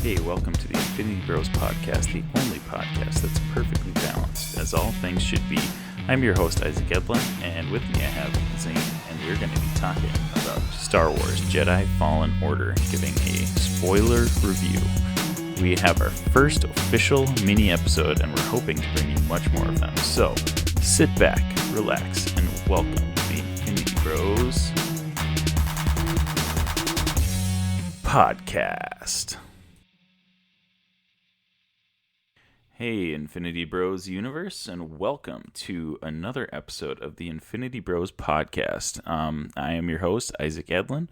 Hey, welcome to the Infinity Bros podcast, the only podcast that's perfectly balanced, as all things should be. I'm your host, Isaac Edlin, and with me I have Zayne, and we're going to be talking about Star Wars Jedi Fallen Order, giving a spoiler review. We have our first official mini episode, and we're hoping to bring you much more of them. So, sit back, relax, and welcome to the Infinity Bros podcast. Hey, Infinity Bros universe, and welcome to another episode of the Infinity Bros podcast. I am your host, Isaac Edlin,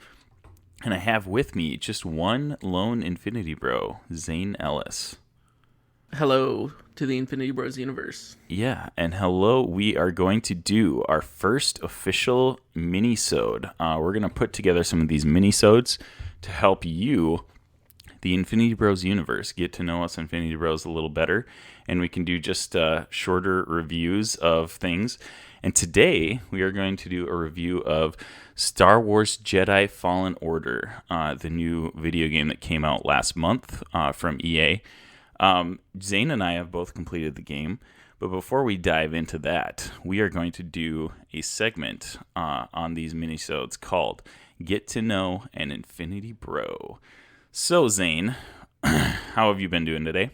and I have with me just one lone Infinity Bro, Zayne Ellis. Hello to the Infinity Bros universe. Yeah, and hello, we are going to do our first official minisode. We're going to put together some of these minisodes to help you, the Infinity Bros universe, get to know us Infinity Bros a little better, and we can do just shorter reviews of things. And today we are going to do a review of Star Wars Jedi Fallen Order, the new video game that came out last month from EA. Zayne and I have both completed the game, but before we dive into that, we are going to do a segment on these minisodes called Get to Know an Infinity Bro. So, Zayne, how have you been doing today?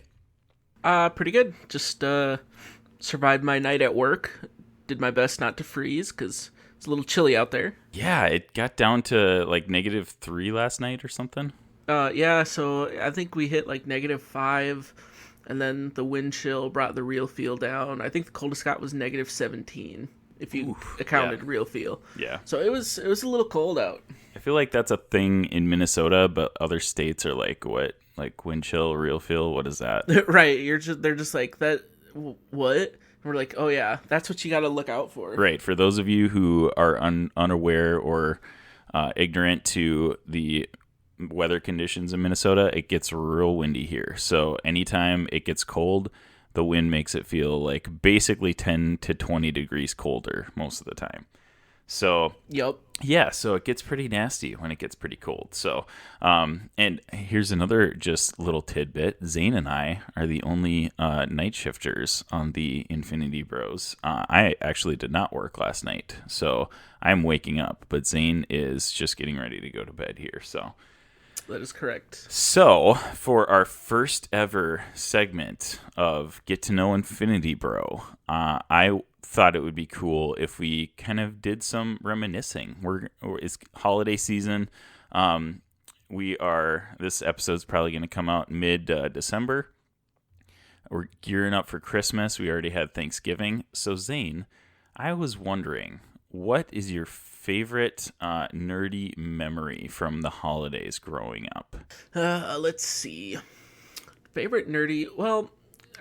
Pretty good. Just survived my night at work. Did my best not to freeze because it's a little chilly out there. Yeah, it got down to like -3 last night or something. Yeah, so I think we hit like -5, and then the wind chill brought the real feel down. I think the coldest got was -17, if you accounted real feel. Yeah. So it was a little cold out. I feel like that's a thing in Minnesota, but other states are like, what? Like wind chill, real feel? What is that? Right. They're just like, that, what? And we're like, oh yeah, that's what you got to look out for. Right. For those of you who are unaware or ignorant to the weather conditions in Minnesota, it gets real windy here. So anytime it gets cold, the wind makes it feel like basically 10 to 20 degrees colder most of the time. So, yep. Yeah, so it gets pretty nasty when it gets pretty cold. So, and here's another just little tidbit. Zayne and I are the only night shifters on the Infinity Bros. I actually did not work last night, so I'm waking up, but Zayne is just getting ready to go to bed here. So that is correct. So, for our first ever segment of Get to Know Infinity Bro, I thought it would be cool if we kind of did some reminiscing. It's holiday season. This episode's probably going to come out mid-December. We're gearing up for Christmas. We already had Thanksgiving. So, Zayne, I was wondering, what is your favorite nerdy memory from the holidays growing up? Let's see. Favorite nerdy... Well,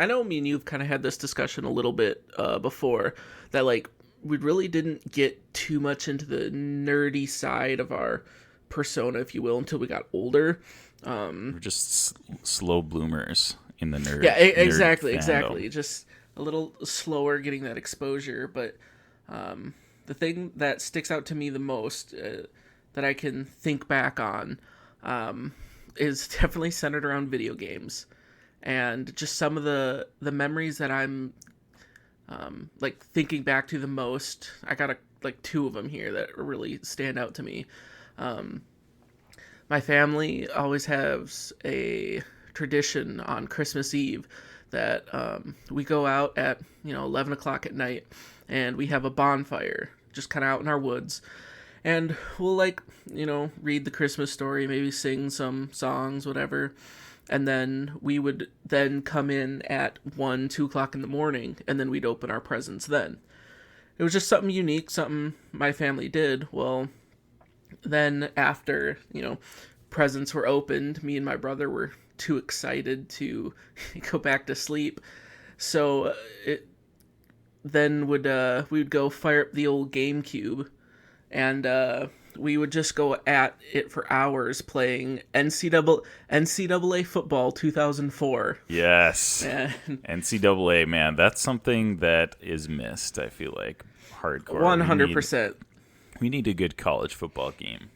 I know me and you've kind of had this discussion a little bit before, that like we really didn't get too much into the nerdy side of our persona, if you will, until we got older. We're just slow bloomers in the nerd. Yeah, exactly. Fandom. Just a little slower getting that exposure. But the thing that sticks out to me the most that I can think back on is definitely centered around video games. And just some of the memories that I'm like thinking back to the most. I got like two of them here that really stand out to me. My family always has a tradition on Christmas Eve that we go out at 11 o'clock at night, and we have a bonfire just kind of out in our woods, and we'll read the Christmas story, maybe sing some songs, whatever. And then we would then come in at 1, 2 o'clock in the morning, and then we'd open our presents then. It was just something unique, something my family did. Well, then after, presents were opened, me and my brother were too excited to go back to sleep. So we would go fire up the old GameCube, and we would just go at it for hours playing NCAA football 2004. Yes. And NCAA, man, that's something that is missed, I feel like. Hardcore. 100%. We need a good college football game.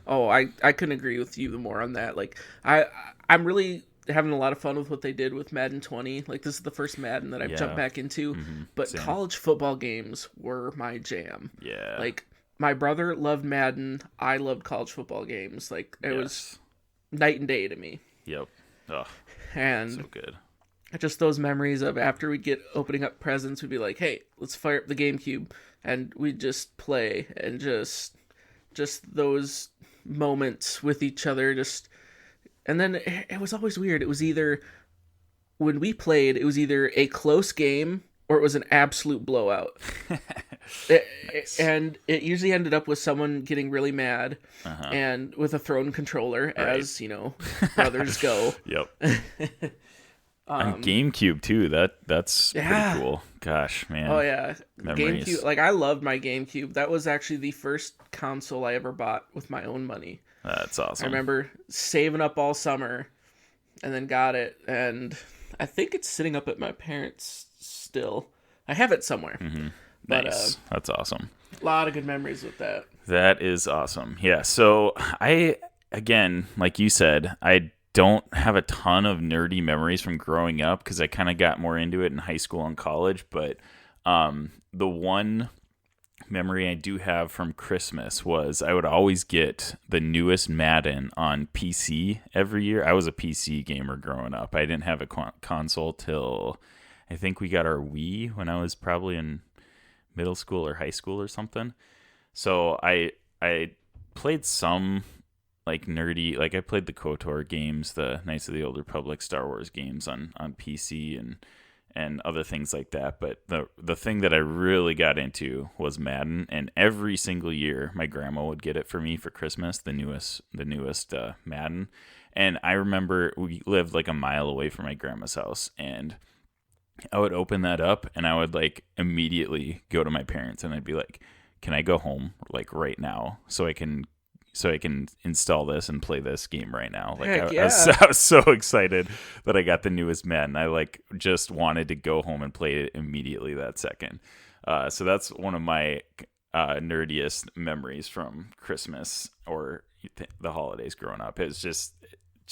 Oh, I couldn't agree with you more on that. Like I'm really having a lot of fun with what they did with Madden 20. Like this is the first Madden that I've jumped Yeah. back into, but Same. college football games were my jam. Yeah. Like my brother loved Madden, I loved college football games. Like it was Yes. night and day to me. Yep. Oh, And so good. just those memories of after we'd get opening up presents, we'd be like, "Hey, let's fire up the GameCube," and we'd just play and just those moments with each other. Just and then it was always weird. It was either when we played, it was either a close game or it was an absolute blowout. Nice. And it usually ended up with someone getting really mad Uh-huh. and with a thrown controller, Right. as brothers go. Yep. On GameCube too. That's Yeah. pretty cool. Gosh, man. Oh yeah, Memories. GameCube. Like I loved my GameCube. That was actually the first console I ever bought with my own money. That's awesome. I remember saving up all summer, and then got it. And I think it's sitting up at my parents' still. I have it somewhere. But, Nice. That's awesome. a lot of good memories with that. That is awesome. Yeah. So again, like you said, I don't have a ton of nerdy memories from growing up because I kind of got more into it in high school and college. But the one memory I do have from Christmas was I would always get the newest Madden on PC every year. I was a PC gamer growing up. I didn't have a console till I think we got our Wii when I was probably in middle school or high school or something. So I played some like nerdy, like I played the KOTOR games, the Knights of the Old Republic, Star Wars games on PC and other things like that. But the thing that I really got into was Madden, and every single year my grandma would get it for me for Christmas, the newest Madden. And I remember we lived like a mile away from my grandma's house, and I would open that up and I would like immediately go to my parents and I'd be like, "Can I go home like right now so I can install this and play this game right now?" Like Heck I was so excited that I got the newest Madden. I like just wanted to go home and play it immediately that second. So that's one of my nerdiest memories from Christmas or the holidays growing up. It's just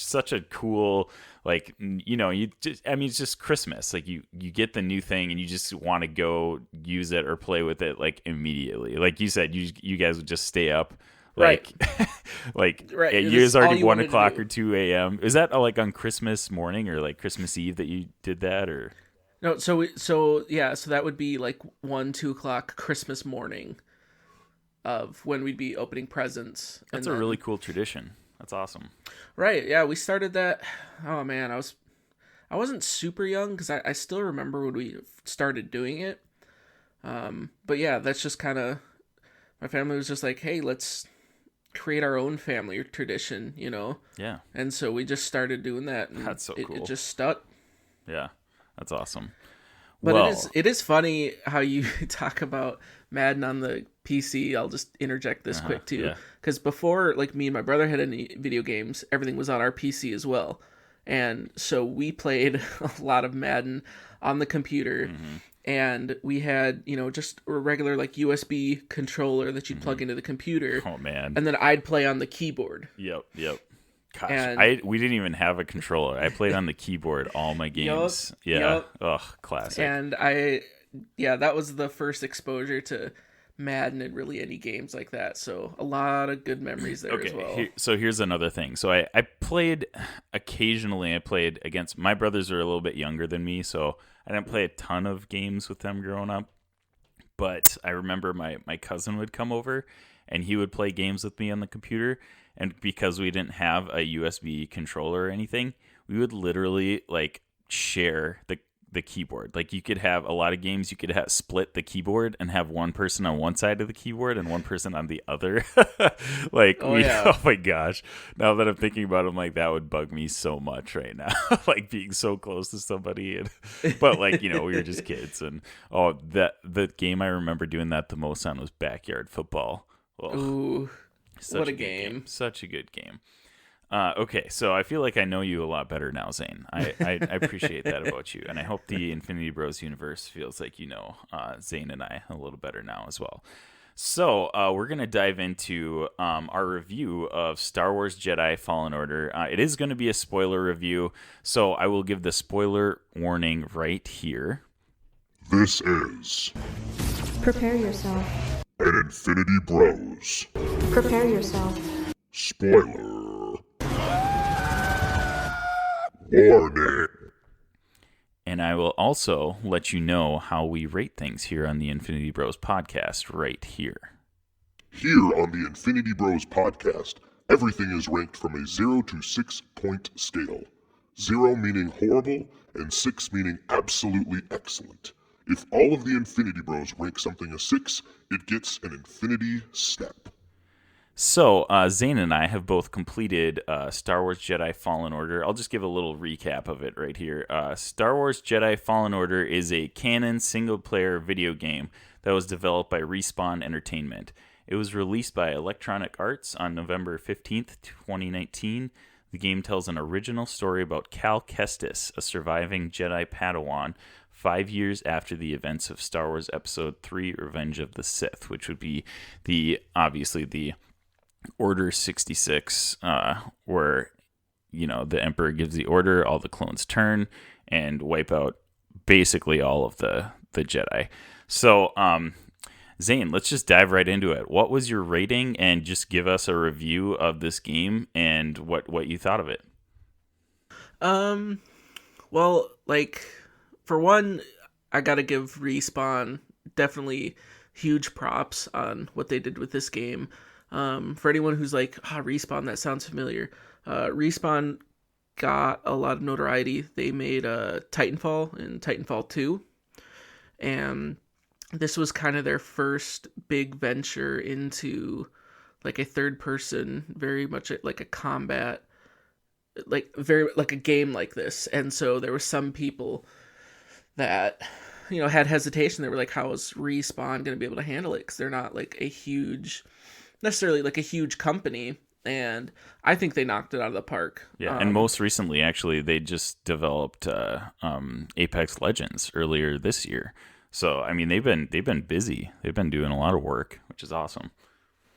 such a cool, like, it's just Christmas. Like you get the new thing and you just want to go use it or play with it like immediately. Like you said, you guys would just stay up. Like, Right. Right. it was already 1 o'clock or 2 a.m. Is that like on Christmas morning or like Christmas Eve that you did that, or? No, so that would be like 1-2 o'clock Christmas morning of when we'd be opening presents. That's a really cool tradition. That's awesome. Right. Yeah, we started that. Oh man, I wasn't super young because I still remember when we started doing it. But yeah, that's just kind of my family was just like, hey, let's create our own family tradition, Yeah. And so we just started doing that. And That's so cool. It just stuck. Yeah. That's awesome. But it is funny how you talk about Madden on the PC. I'll just interject this quick too, yeah. because before, like me and my brother had any video games, everything was on our PC as well, and so we played a lot of Madden on the computer, and we had just a regular like USB controller that you'd plug into the computer. Oh man. And then I'd play on the keyboard. Yep. Gosh, And- we didn't even have a controller. I played on the keyboard all my games. Yeah. Yup. Ugh, classic. And that was the first exposure to Madden and really any games like that. So a lot of good memories there as well. So here's another thing. So I played occasionally. I played against my brothers are a little bit younger than me, so I didn't play a ton of games with them growing up. But I remember my cousin would come over and he would play games with me on the computer. And because we didn't have a USB controller or anything, we would literally like share the keyboard. Like you could have a lot of games, you could have split the keyboard and have one person on one side of the keyboard and one person on the other. Oh my gosh. Now that I'm thinking about it, I'm like, that would bug me so much right now. Like being so close to somebody. But like, we were just kids. And the game I remember doing that the most on was Backyard Football. Ugh. Ooh, what a Good game. Such a good game. Okay, so I feel like I know you a lot better now, Zane. I appreciate that about you, and I hope the Infinity Bros universe feels like Zane and I a little better now as well. So we're going to dive into our review of Star Wars Jedi Fallen Order. It is going to be a spoiler review, so I will give the spoiler warning right here. This is Prepare yourself. an Infinity Bros Prepare yourself. spoiler warning. And I will also let you know how we rate things here on the Infinity Bros podcast right here. Here on the Infinity Bros podcast, everything is ranked from a 0 to 6 point scale. 0 meaning horrible, and 6 meaning absolutely excellent. If all of the Infinity Bros rank something a 6, it gets an Infinity Step. So, Zane and I have both completed Star Wars Jedi Fallen Order. I'll just give a little recap of it right here. Star Wars Jedi Fallen Order is a canon single-player video game that was developed by Respawn Entertainment. It was released by Electronic Arts on November 15th, 2019. The game tells an original story about Cal Kestis, a surviving Jedi Padawan, 5 years after the events of Star Wars Episode 3, Revenge of the Sith, which would be obviously the Order 66, where, the Emperor gives the order, all the clones turn, and wipe out basically all of the Jedi. So, Zane, let's just dive right into it. What was your rating, and just give us a review of this game and what you thought of it? Well, for one, I gotta give Respawn definitely huge props on what they did with this game. For anyone who's like, Respawn, that sounds familiar. Respawn got a lot of notoriety. They made Titanfall and Titanfall 2. And this was kind of their first big venture into a third person, very much like a combat, very like a game like this. And so there were some people that, had hesitation. They were like, how is Respawn going to be able to handle it? Because they're not necessarily a huge company, and I think they knocked it out of the park. Yeah, and most recently, actually, they just developed Apex Legends earlier this year. So, I mean, they've been busy. They've been doing a lot of work, which is awesome.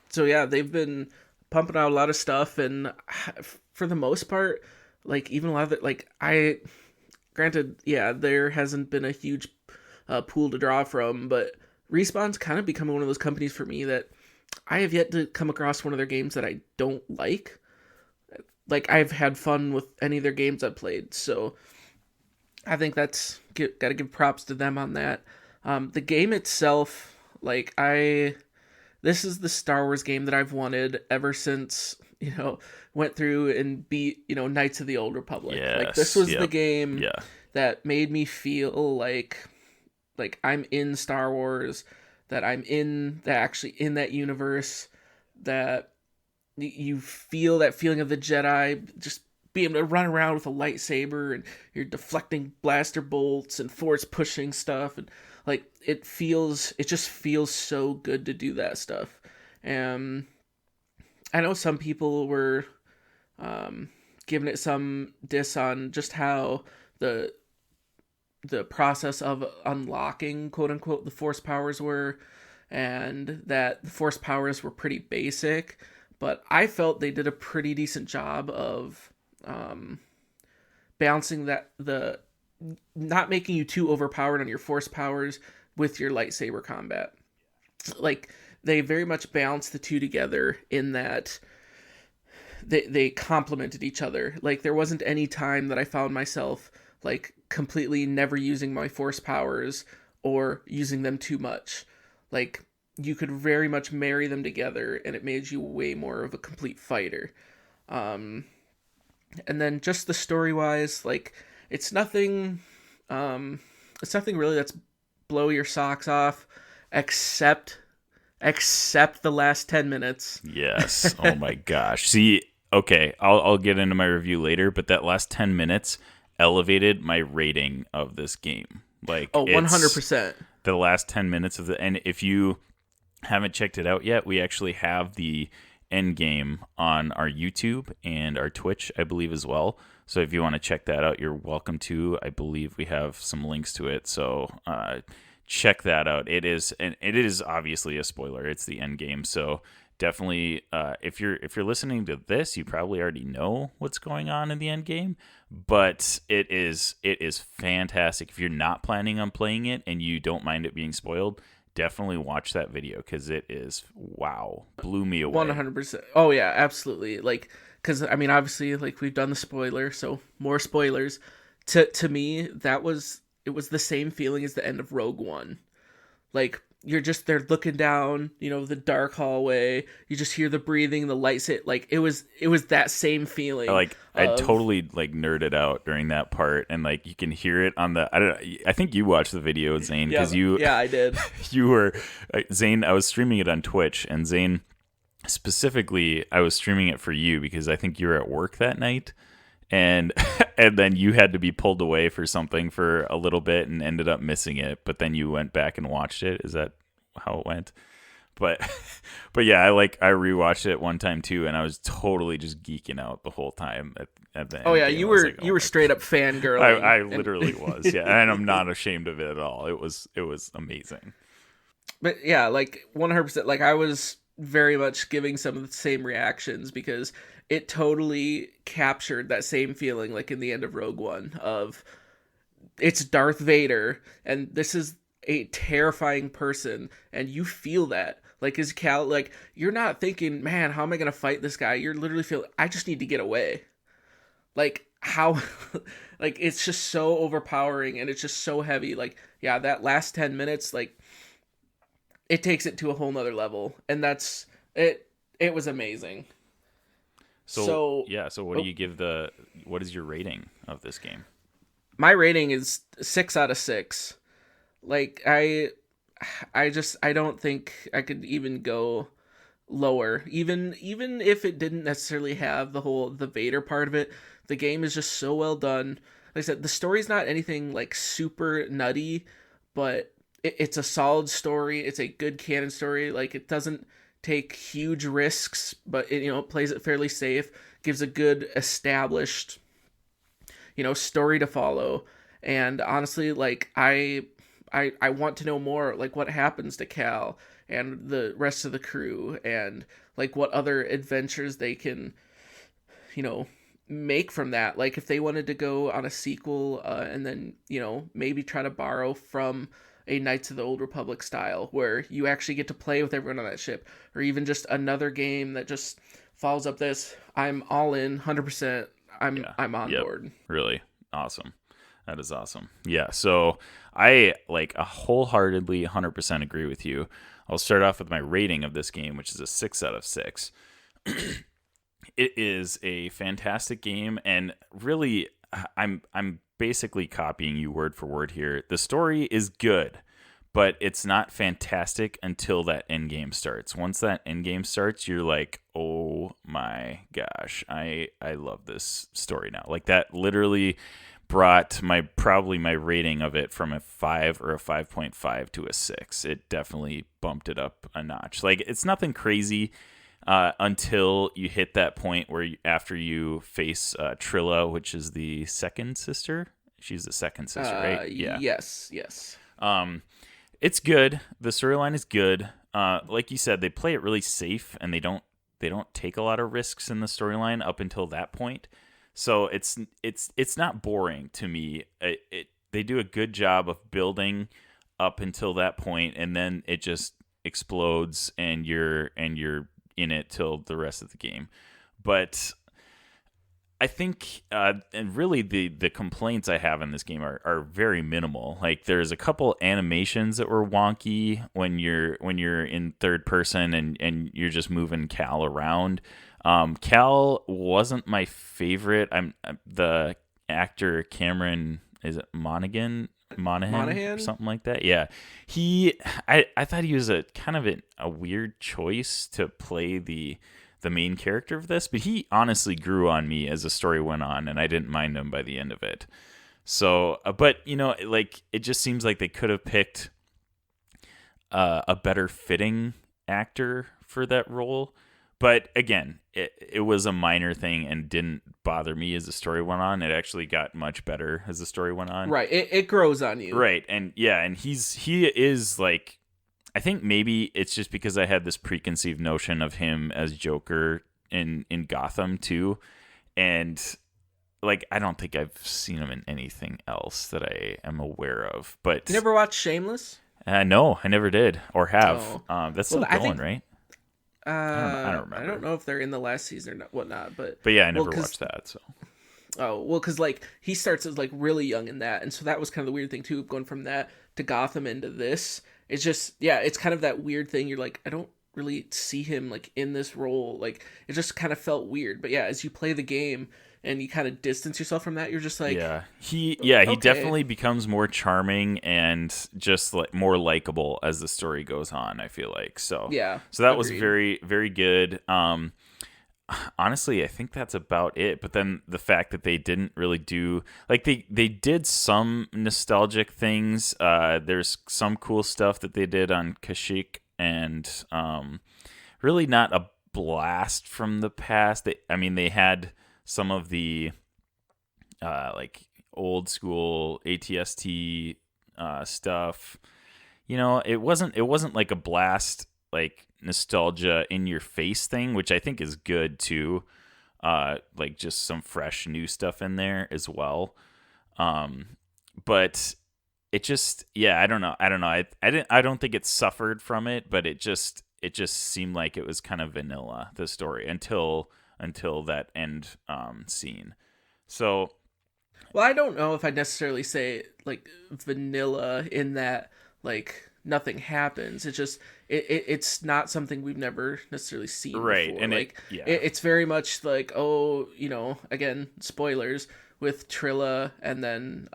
So yeah, they've been pumping out a lot of stuff, and for the most part, even a lot of it, granted, yeah, there hasn't been a huge pool to draw from, but Respawn's kind of becoming one of those companies for me that I have yet to come across one of their games that I don't like. I've had fun with any of their games I've played, so I think gotta give props to them on that. The game itself, this is the Star Wars game that I've wanted ever since, went through and beat, Knights of the Old Republic. Yes, this was the game that made me feel like I'm in Star Wars, that I'm actually in that universe, that you feel that feeling of the Jedi, just being able to run around with a lightsaber and you're deflecting blaster bolts and force pushing stuff, and it just feels so good to do that stuff. And I know some people were giving it some diss on just how the process of unlocking, quote unquote, the force powers were, and that the force powers were pretty basic, but I felt they did a pretty decent job of balancing the not making you too overpowered on your force powers with your lightsaber combat. They very much balanced the two together in that they complemented each other. There wasn't any time that I found myself completely never using my force powers or using them too much. You could very much marry them together, and it made you way more of a complete fighter. And then just the story wise, it's nothing really that's blow your socks off, except the last 10 minutes. Yes. Oh my gosh. See, okay, I'll get into my review later, but that last 10 minutes elevated my rating of this game. 100%. The last 10 minutes of and if you haven't checked it out yet, we actually have the end game on our YouTube and our Twitch, I believe, as well. So if you want to check that out, you're welcome to. I believe we have some links to it. So check that out. It is, and it is obviously a spoiler. It's the end game, so definitely, if you're listening to this, you probably already know what's going on in the end game. But it is fantastic. If you're not planning on playing it and you don't mind it being spoiled, definitely watch that video because it is blew me away. 100%. Oh yeah, absolutely. Like, because I mean, obviously, like we've done the spoiler, so more spoilers. To me, it was the same feeling as the end of Rogue One. Like you're just there looking down, the dark hallway. You just hear the breathing, the lights hit. Like it was that same feeling. I totally like nerded out during that part, and like you can hear it on the. I think you watched the video, Zane, because Yeah, I did. You were Zane. I was streaming it on Twitch, and Zane specifically, I was streaming it for you because I think you were at work that night. And then you had to be pulled away for something for a little bit and ended up missing it. But then you went back and watched it. Is that how it went? But yeah, I rewatched it one time too, and I was totally just geeking out the whole time at the end. Oh yeah, you were straight up fangirling. I literally was, yeah, and I'm not ashamed of it at all. It was amazing. But yeah, like 100%. Like I was very much giving some of the same reactions because it totally captured that same feeling like in the end of Rogue One of it's Darth Vader and this is a terrifying person and you feel that. Like is Cal, like you're not thinking, man, how am I going to fight this guy? You're literally feeling, I just need to get away. Like how, like it's just so overpowering and it's just so heavy. Like, yeah, that last 10 minutes, like it takes it to a whole nother level. And that's it. It was amazing. So what do you give what is your rating of this game? My rating is 6 out of 6. Like I don't think I could even go lower. Even if it didn't necessarily have the Vader part of it, the game is just so well done. Like I said, the story's not anything like super nutty, but it's a solid story. It's a good canon story. Like it doesn't take huge risks, but it plays it fairly safe, gives a good established story to follow. And honestly, like I want to know more, like what happens to Cal and the rest of the crew and like what other adventures they can make from that. Like if they wanted to go on a sequel and then maybe try to borrow from a Knights of the Old Republic style where you actually get to play with everyone on that ship, or even just another game that just follows up this. I'm all in 100%. I'm on board. Really awesome. That is awesome. Yeah. So I wholeheartedly 100% agree with you. I'll start off with my rating of this game, which is a 6 out of 6. It is a fantastic game, and really, I'm basically copying you word for word here. The story is good, but it's not fantastic until that end game starts. Once that end game starts, you're like, oh my gosh, I love this story now. Like that literally brought my rating of it from a 5 or a 5.5 to a 6. It definitely bumped it up a notch. Like it's nothing crazy until you hit that point where after you face Trilla, which is the second sister. She's the second sister, right? Yeah. Yes. It's good. The storyline is good. Like you said, they play it really safe, and they don't take a lot of risks in the storyline up until that point. So it's not boring to me. They do a good job of building up until that point, and then it just explodes, and you're in it till the rest of the game. But I think, and really the complaints I have in this game are very minimal. Like there's a couple animations that were wonky when you're in third person and you're just moving Cal around. Cal wasn't my favorite. The actor Cameron, is it Monaghan or something like that? Yeah, I thought he was a kind of a weird choice to play the main character of this, but he honestly grew on me as the story went on, and I didn't mind him by the end of it. So, but like it just seems like they could have picked a better fitting actor for that role. But again, it was a minor thing and didn't bother me as the story went on. It actually got much better as the story went on. Right. It grows on you. Right. And yeah, and he is like, I think maybe it's just because I had this preconceived notion of him as Joker in Gotham too. And like, I don't think I've seen him in anything else that I am aware of. But You never watched Shameless? no, I never did or have. Oh. That's still going, right? I don't remember. I don't know if they're in the last season or whatnot, but yeah, I never watched that. So oh well, because like he starts as like really young in that, and so that was kind of the weird thing too, going from that to Gotham into this. It's just it's kind of that weird thing. You're like, I don't really see him like in this role. Like it just kind of felt weird. But yeah, as you play the game and you kind of distance yourself from that, you're just like, he okay. definitely becomes more charming and just like more likable as the story goes on, I feel like. So that was very, very good. Honestly, I think that's about it. But then the fact that they didn't really do like they did some nostalgic things. There's some cool stuff that they did on Kashyyyk, and really not a blast from the past. They had some of the like old school ATST stuff. It wasn't like a blast, like nostalgia in your face thing, which I think is good too. Like just some fresh new stuff in there as well. But it just, I don't know. I don't think it suffered from it, but it just seemed like it was kind of vanilla, the story, until that end scene. So, well, I don't know if I'd necessarily say like vanilla in that like nothing happens. It's just it's not something we've never necessarily seen right, before. and like it's very much like, oh, again, spoilers with Trilla and then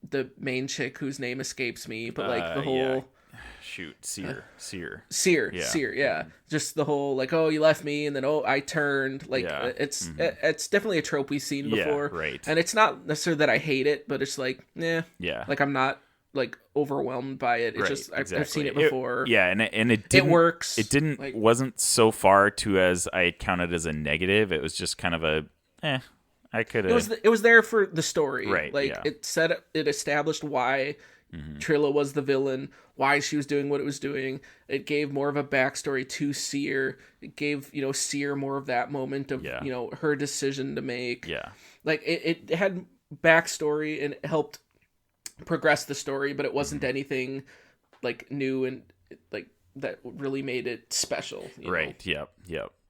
the main chick whose name escapes me, but like the whole Seer, just the whole like, oh, you left me, and then I turned, like it's definitely a trope we've seen before, right? And it's not necessarily that I hate it, but it's like, like I'm not like overwhelmed by it. It's just I've seen it before, and it didn't, it works. It didn't wasn't so far to as I counted as a negative. It was just kind of a I could have. It was there for the story, right? Like it established why Trilla was the villain, why she was doing what it was doing. It gave more of a backstory to Seer. It gave Seer more of that moment of her decision to make. Like it had backstory and it helped progress the story, but it wasn't anything like new and like that really made it special. Right. Yep.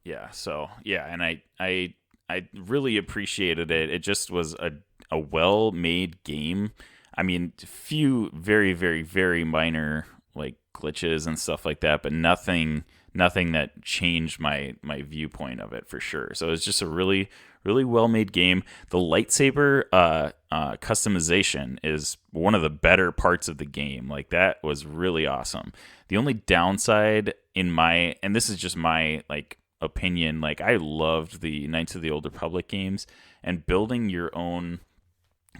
Yeah. So and I really appreciated it. It just was a well-made game. I mean, few very, very, very minor like glitches and stuff like that, but nothing that changed my viewpoint of it for sure. So it was just a really, really well-made game. The lightsaber customization is one of the better parts of the game. Like that was really awesome. The only downside and this is just my like opinion, like I loved the Knights of the Old Republic games, and building your own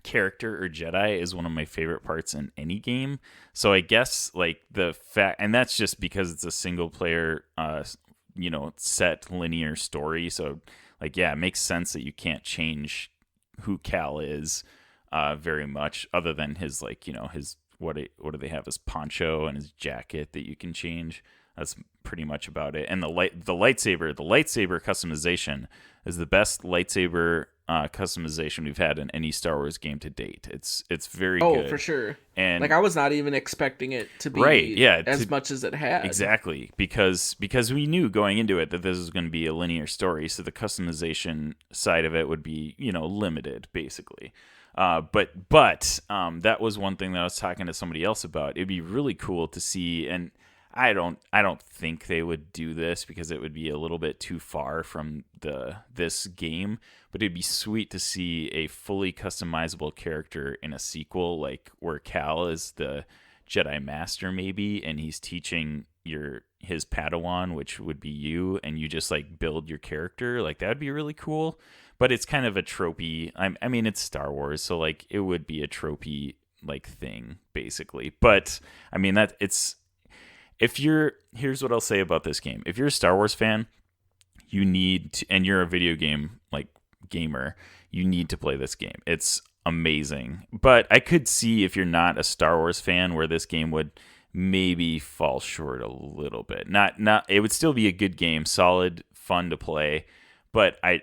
character or Jedi is one of my favorite parts in any game. So I guess like the fact, and that's just because it's a single player set linear story, so like it makes sense that you can't change who Cal is very much, other than his like his what do they have, his poncho and his jacket that you can change. That's pretty much about it. And the lightsaber customization is the best lightsaber customization we've had in any Star Wars game to date. It's very good. Oh, for sure. And like I was not even expecting it to be as much as it had. Exactly, because we knew going into it that this was going to be a linear story, so the customization side of it would be limited basically. But that was one thing that I was talking to somebody else about. It'd be really cool to see, and I don't think they would do this because it would be a little bit too far from this game, but it'd be sweet to see a fully customizable character in a sequel, like where Cal is the Jedi Master maybe, and he's teaching his Padawan, which would be you, and you just like build your character. Like that would be really cool. But it's kind of a tropey. I mean, it's Star Wars, so like it would be a tropey like thing basically. But I mean it's here's what I'll say about this game. If you're a Star Wars fan, you need to, and you're a video game like gamer, you need to play this game. It's amazing. But I could see if you're not a Star Wars fan where this game would maybe fall short a little bit. Not it would still be a good game, solid, fun to play. But have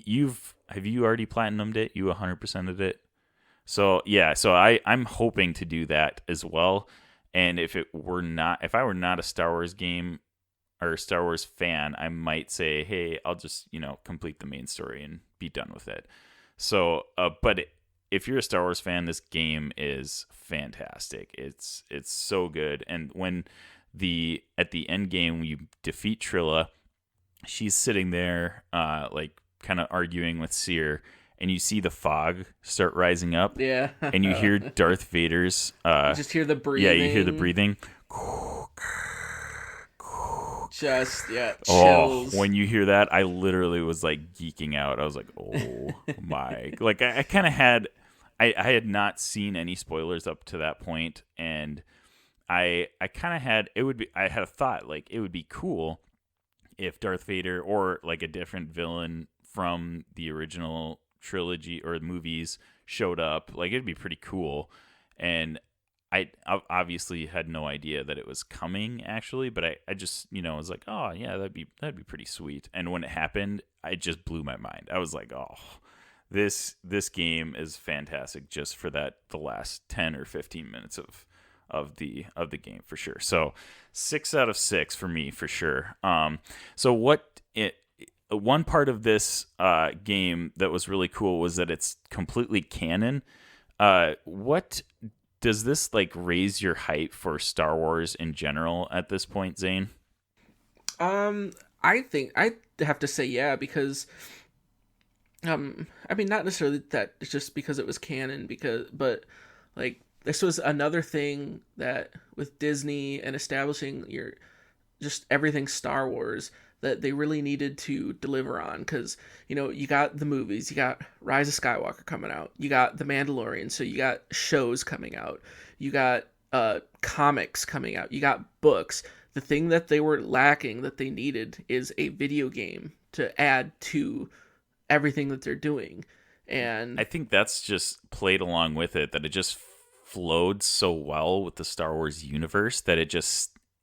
you already platinumed it? You 100%ed it? So yeah, I'm hoping to do that as well. And if I were not a Star Wars game or a Star Wars fan, I might say, hey, I'll just, complete the main story and be done with it. So, but if you're a Star Wars fan, this game is fantastic. It's so good. And when at the end game, you defeat Trilla, she's sitting there, like kind of arguing with Seer, and you see the fog start rising up. Yeah. And you hear Darth Vader's. You just hear the breathing. Yeah, you hear the breathing. Just, chills. Oh, when you hear that, I literally was like geeking out. I was like, oh my. Like, I kind of had. I had not seen any spoilers up to that point, and I kind of had. I had a thought, like, it would be cool if Darth Vader or like a different villain from the original trilogy or movies showed up. Like, it'd be pretty cool. And I obviously had no idea that it was coming, actually, but I just, was like, oh yeah, that'd be pretty sweet. And when it happened, it just blew my mind. I was like, oh, this game is fantastic just for the last 10 or 15 minutes of the game, for sure. So 6 out of 6 for me, for sure. So one part of this game that was really cool was that it's completely canon. What does this like raise your hype for Star Wars in general at this point, Zane? I think I'd have to say yeah, because I mean, not necessarily that it's just because it was canon, but like this was another thing that with Disney and establishing just everything Star Wars that they really needed to deliver on, because you got the movies, you got Rise of Skywalker coming out, you got The Mandalorian, so you got shows coming out, you got comics coming out, you got books. The thing that they were lacking that they needed is a video game to add to everything that they're doing. And I think that's just played along with it, that it just flowed so well with the Star Wars universe that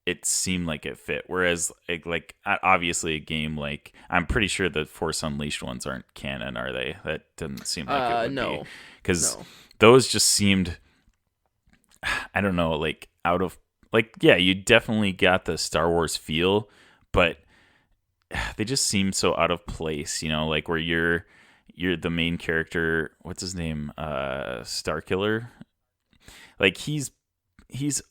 it seemed like it fit. Whereas like obviously a game like, I'm pretty sure the Force Unleashed ones aren't canon, are they? That doesn't seem like it would be. Because those just seemed, I don't know, like out of, like, yeah, you definitely got the Star Wars feel, but they just seem so out of place, like where you're the main character, what's his name? Starkiller. Like he's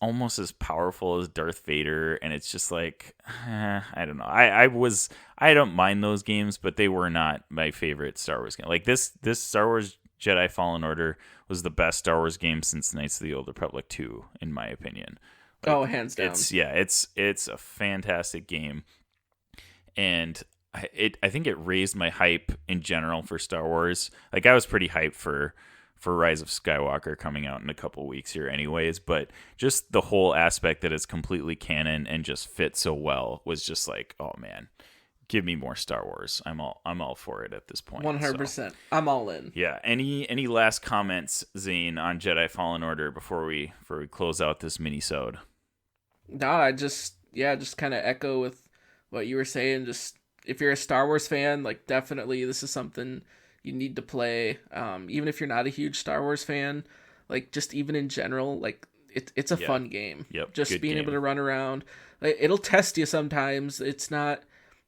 almost as powerful as Darth Vader, and it's just like, I don't know. I don't mind those games, but they were not my favorite Star Wars game. Like this Star Wars Jedi Fallen Order was the best Star Wars game since Knights of the Old Republic 2, in my opinion. Like, hands down. It's a fantastic game, and I think it raised my hype in general for Star Wars. Like I was pretty hyped for Rise of Skywalker coming out in a couple weeks here anyways, but just the whole aspect that it's completely canon and just fits so well was just like, oh man, give me more Star Wars. I'm all for it at this point. 100%. So, I'm all in. Yeah. Any last comments, Zane, on Jedi Fallen Order before we close out this mini-sode? No, I just kind of echo with what you were saying. Just if you're a Star Wars fan, like definitely this is something you need to play. Even if you're not a huge Star Wars fan, like just even in general, like it's a fun game. Yep. Just Good being game. able to run around, like, it'll test you sometimes. It's not,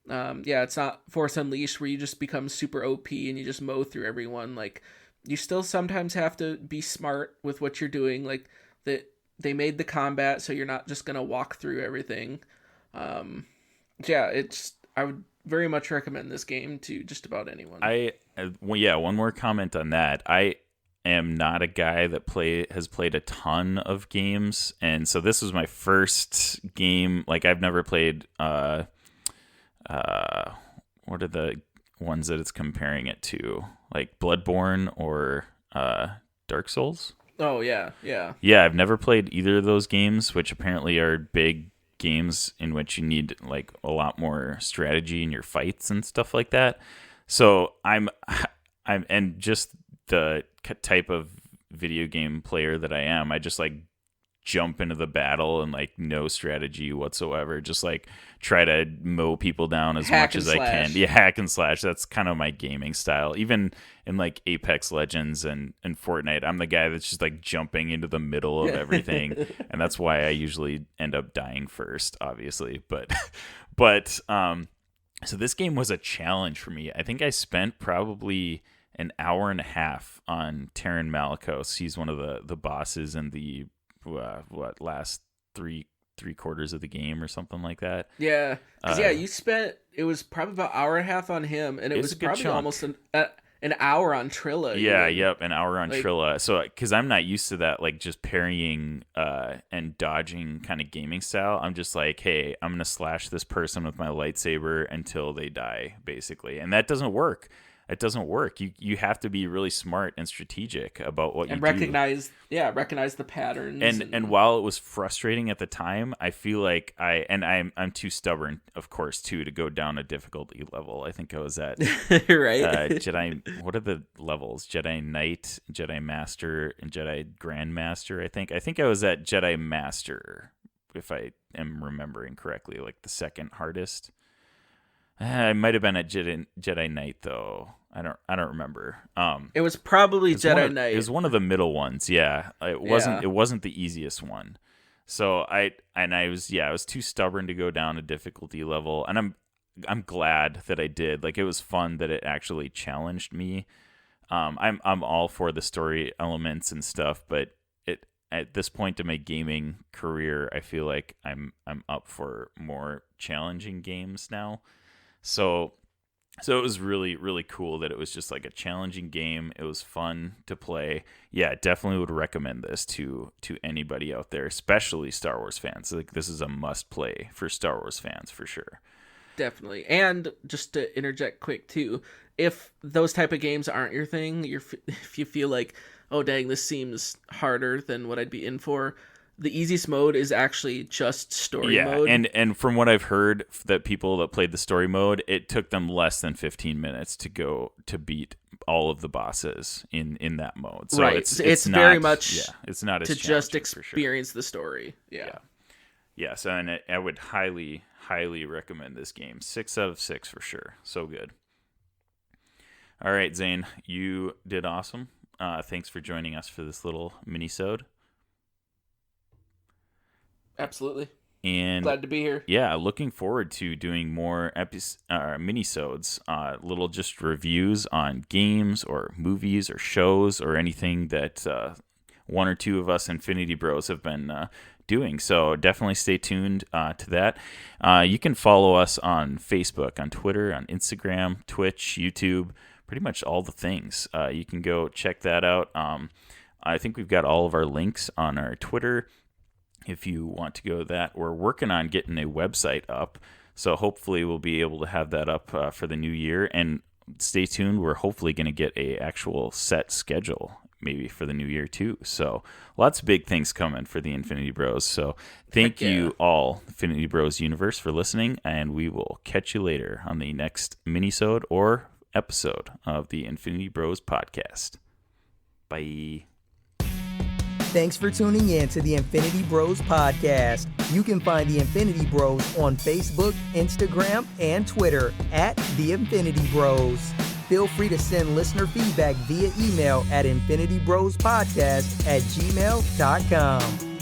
it's not Force Unleashed where you just become super OP and you just mow through everyone. Like you still sometimes have to be smart with what you're doing. Like that they made the combat so you're not just gonna walk through everything. I would very much recommend this game to just about anyone. One more comment on that. I am not a guy that has played a ton of games, and so this was my first game. Like I've never played what are the ones that it's comparing it to? Like Bloodborne or Dark Souls? Oh, yeah, yeah. Yeah, I've never played either of those games, which apparently are big games in which you need like a lot more strategy in your fights and stuff like that. So and just the type of video game player that I am, I just like jump into the battle and like no strategy whatsoever, just like try to mow people down as much as I can. Yeah, hack and slash. That's kind of my gaming style. Even in like Apex Legends and Fortnite, I'm the guy that's just like jumping into the middle of everything, and that's why I usually end up dying first, obviously. But so this game was a challenge for me. I think I spent probably an hour and a half on Terran Malicos. He's one of the bosses in the last three quarters of the game or something like that. Yeah, because you spent, it was probably about an hour and a half on him, and it was probably chunk. almost an hour on Trilla. Yeah, yep, an hour on Trilla. So because I'm not used to that, like just parrying and dodging kind of gaming style. I'm just like, hey, I'm gonna slash this person with my lightsaber until they die, basically, and that doesn't work. It doesn't work. You have to be really smart and strategic about what you do. And recognize the patterns. And while it was frustrating at the time, I feel like I'm too stubborn, of course, too, to go down a difficulty level. I think I was at right. Jedi. What are the levels? Jedi Knight, Jedi Master, and Jedi Grandmaster. I think I was at Jedi Master, if I am remembering correctly, like the second hardest. I might have been at Jedi Knight though. I don't remember. It was probably Jedi Knight. It was one of the middle ones. Yeah, it wasn't. Yeah. It wasn't the easiest one. So I was too stubborn to go down a difficulty level, and I'm glad that I did. Like, it was fun that it actually challenged me. I'm all for the story elements and stuff, but at this point in my gaming career, I feel like I'm up for more challenging games now. So it was really, really cool that it was just like a challenging game. It was fun to play. Yeah, definitely would recommend this to anybody out there, especially Star Wars fans. Like, this is a must play for Star Wars fans for sure. Definitely. And just to interject quick too, if those type of games aren't your thing, if you feel like, oh dang, this seems harder than what I'd be in for, the easiest mode is actually just story mode. Yeah, and from what I've heard, that people that played the story mode, it took them less than 15 minutes to beat all of the bosses in that mode. So right. It's not, very much it's not as to just experience the story. Yeah. So and I would highly, highly recommend this game. 6 out of 6 for sure. So good. All right, Zane, you did awesome. Thanks for joining us for this little mini-sode. Absolutely. And glad to be here. Yeah, looking forward to doing more mini-sodes, little just reviews on games or movies or shows or anything that one or two of us Infinity Bros have been doing. So definitely stay tuned to that. You can follow us on Facebook, on Twitter, on Instagram, Twitch, YouTube, pretty much all the things. You can go check that out. I think we've got all of our links on our Twitter. If you want to go that, we're working on getting a website up, so hopefully we'll be able to have that up for the new year. And stay tuned, we're hopefully going to get a actual set schedule maybe for the new year too. So lots of big things coming for the Infinity Bros. So thank you all, Infinity Bros universe, for listening, and we will catch you later on the next minisode or episode of the Infinity Bros podcast. Bye. Thanks for tuning in to the Infinity Bros podcast. You can find the Infinity Bros on Facebook, Instagram, and Twitter at the Infinity Bros. Feel free to send listener feedback via email at infinitybrospodcast@gmail.com.